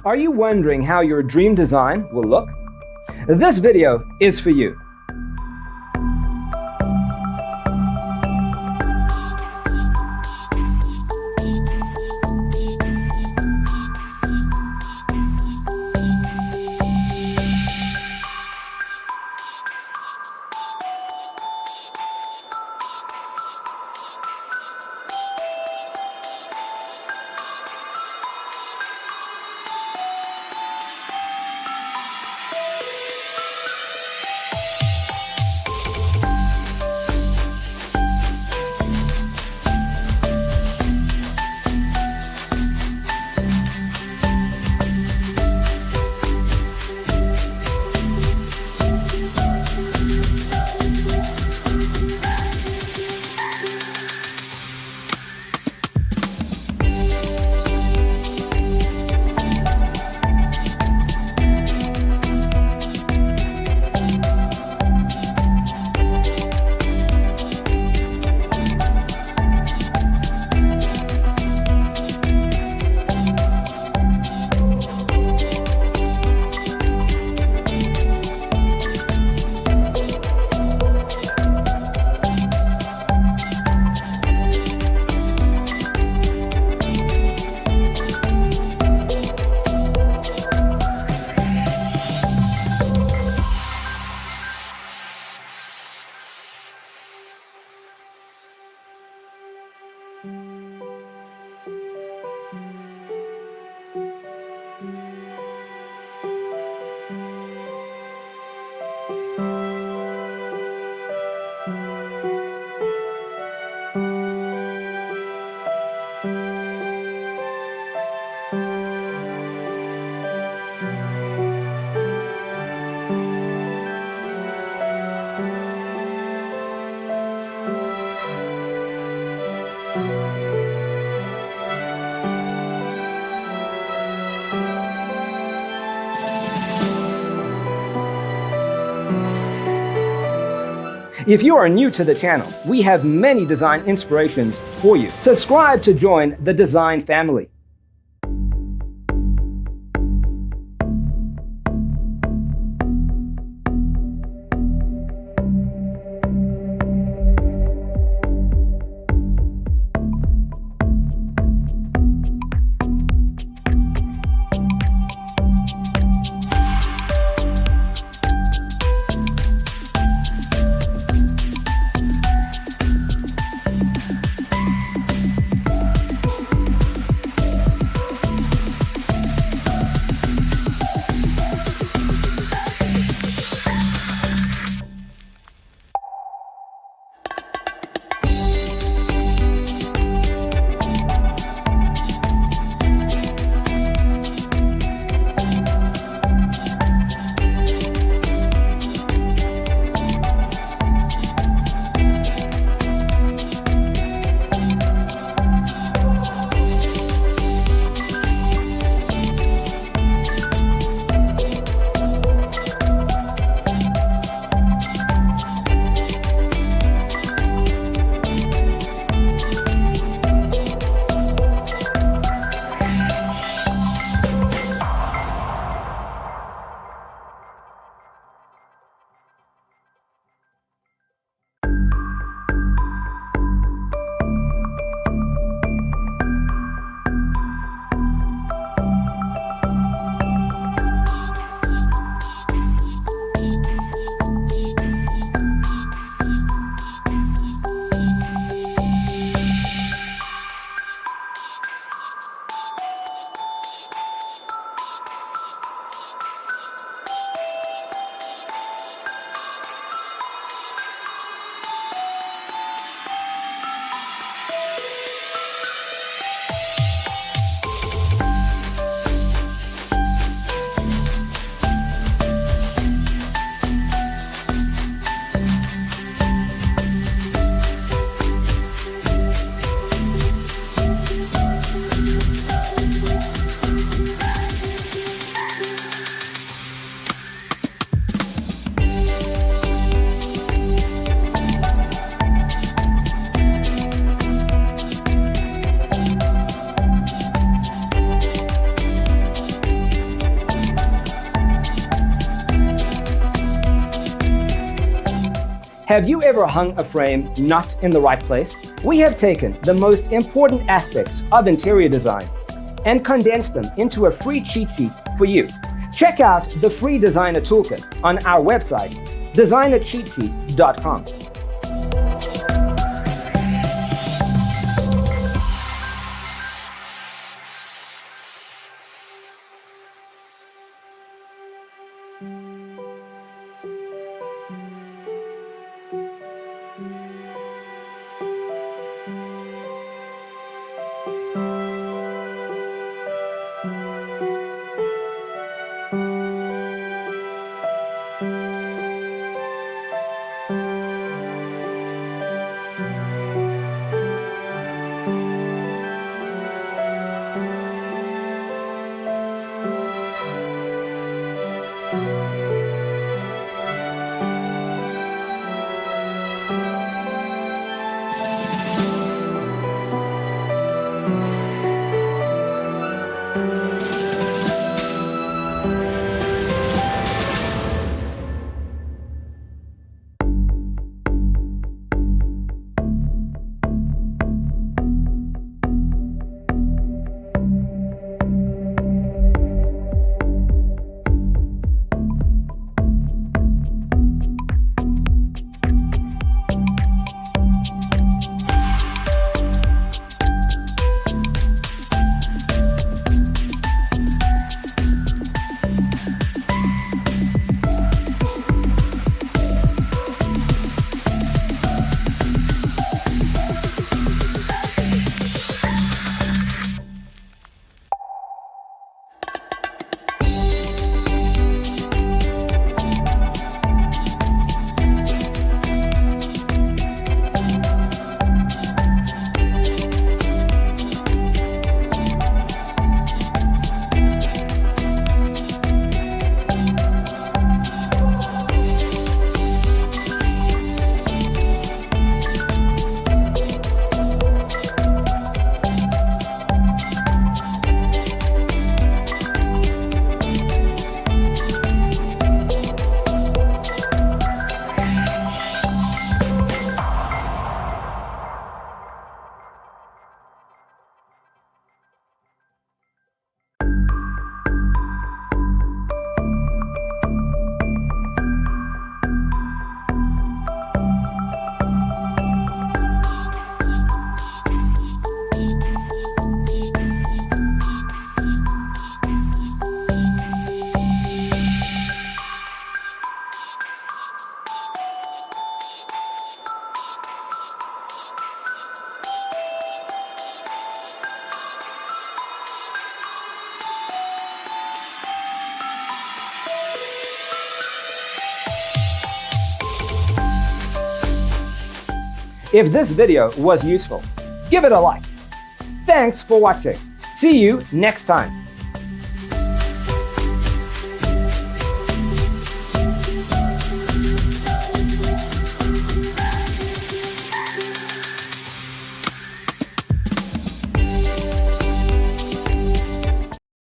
Are you wondering how your dream design will look? This video is for you. If you are new to the channel, we have many design inspirations for you. Subscribe to join the design family. Have you ever hung a frame not in the right place? We have taken the most important aspects of interior design and condensed them into a free cheat sheet for you. Check out the free designer toolkit on our website, designercheatsheet.com. If this video was useful, give it a like. Thanks for watching. See you next time.